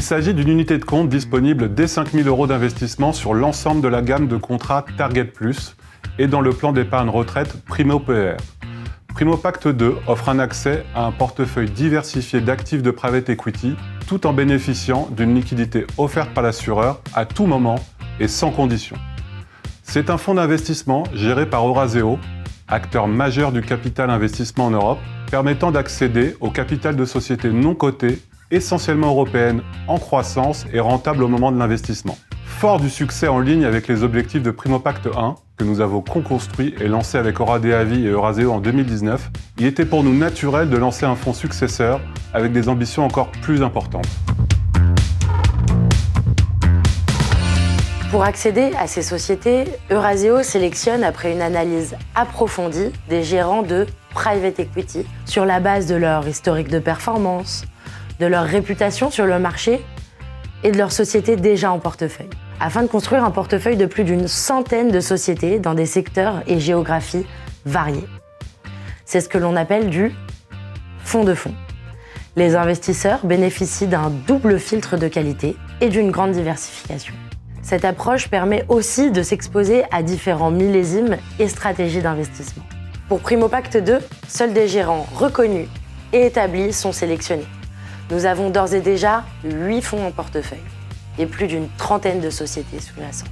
s'agit d'une unité de compte disponible dès 5 000 € d'investissement sur l'ensemble de la gamme de contrats Target Plus et dans le plan d'épargne retraite Primo PER. Primo Pacte 2 offre un accès à un portefeuille diversifié d'actifs de private equity tout en bénéficiant d'une liquidité offerte par l'assureur à tout moment et sans condition. C'est un fonds d'investissement géré par Eurazeo, acteur majeur du capital investissement en Europe, permettant d'accéder au capital de sociétés non cotées, essentiellement européennes, en croissance et rentables au moment de l'investissement. Fort du succès en ligne avec les objectifs de Primo Pacte 1, que nous avons co-construit et lancé avec Oradeavi et Eurazeo en 2019, il était pour nous naturel de lancer un fonds successeur avec des ambitions encore plus importantes. Pour accéder à ces sociétés, Eurazeo sélectionne après une analyse approfondie des gérants de private equity sur la base de leur historique de performance, de leur réputation sur le marché et de leurs sociétés déjà en portefeuille, afin de construire un portefeuille de plus d'une centaine de sociétés dans des secteurs et géographies variés. C'est ce que l'on appelle du fonds de fonds. Les investisseurs bénéficient d'un double filtre de qualité et d'une grande diversification. Cette approche permet aussi de s'exposer à différents millésimes et stratégies d'investissement. Pour Primo Pacte 2, seuls des gérants reconnus et établis sont sélectionnés. Nous avons d'ores et déjà 8 fonds en portefeuille et plus d'une trentaine de sociétés sous-jacentes.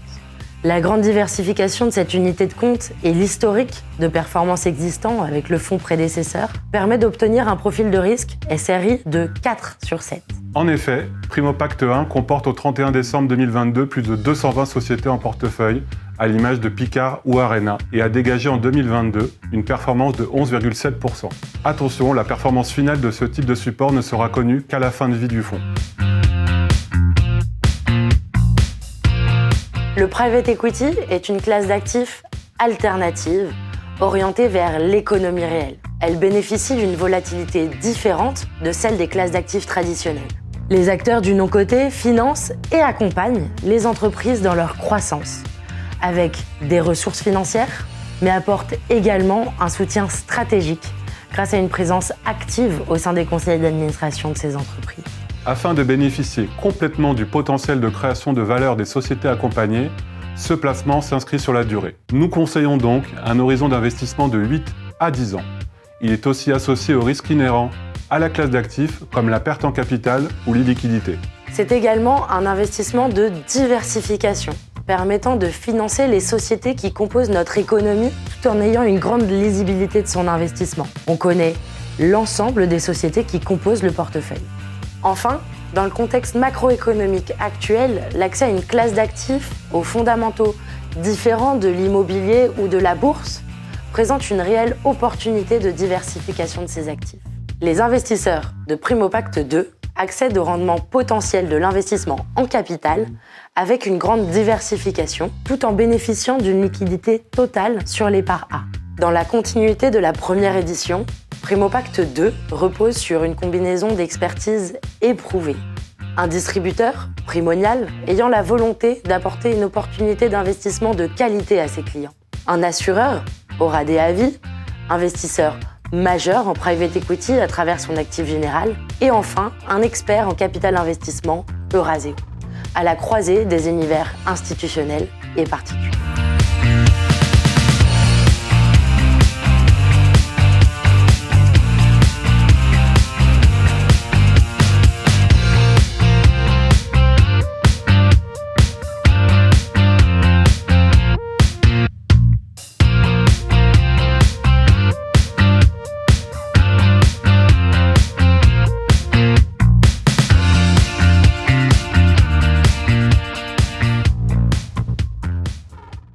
La grande diversification de cette unité de compte et l'historique de performance existant avec le fonds prédécesseur permet d'obtenir un profil de risque SRI de 4 sur 7. En effet, Primo Pacte 1 comporte au 31 décembre 2022 plus de 220 sociétés en portefeuille, à l'image de Picard ou Arena, et a dégagé en 2022 une performance de 11,7%. Attention, la performance finale de ce type de support ne sera connue qu'à la fin de vie du fonds. Le private equity est une classe d'actifs alternative orientée vers l'économie réelle. Elle bénéficie d'une volatilité différente de celle des classes d'actifs traditionnelles. Les acteurs du non-coté financent et accompagnent les entreprises dans leur croissance, avec des ressources financières, mais apportent également un soutien stratégique grâce à une présence active au sein des conseils d'administration de ces entreprises. Afin de bénéficier complètement du potentiel de création de valeur des sociétés accompagnées, ce placement s'inscrit sur la durée. Nous conseillons donc un horizon d'investissement de 8 à 10 ans. Il est aussi associé aux risques inhérents à la classe d'actifs comme la perte en capital ou l'illiquidité. C'est également un investissement de diversification, permettant de financer les sociétés qui composent notre économie tout en ayant une grande lisibilité de son investissement. On connaît l'ensemble des sociétés qui composent le portefeuille. Enfin, dans le contexte macroéconomique actuel, l'accès à une classe d'actifs aux fondamentaux différents de l'immobilier ou de la bourse présente une réelle opportunité de diversification de ces actifs. Les investisseurs de Primo Pacte 2 accèdent au rendement potentiel de l'investissement en capital avec une grande diversification, tout en bénéficiant d'une liquidité totale sur les parts A. Dans la continuité de la première édition, Primo Pacte 2 repose sur une combinaison d'expertise éprouvée. Un distributeur, Primonial, ayant la volonté d'apporter une opportunité d'investissement de qualité à ses clients. Un assureur, Oradeavi, investisseur majeur en private equity à travers son actif général. Et enfin, un expert en capital investissement, Eurazeo, à la croisée des univers institutionnels et particuliers.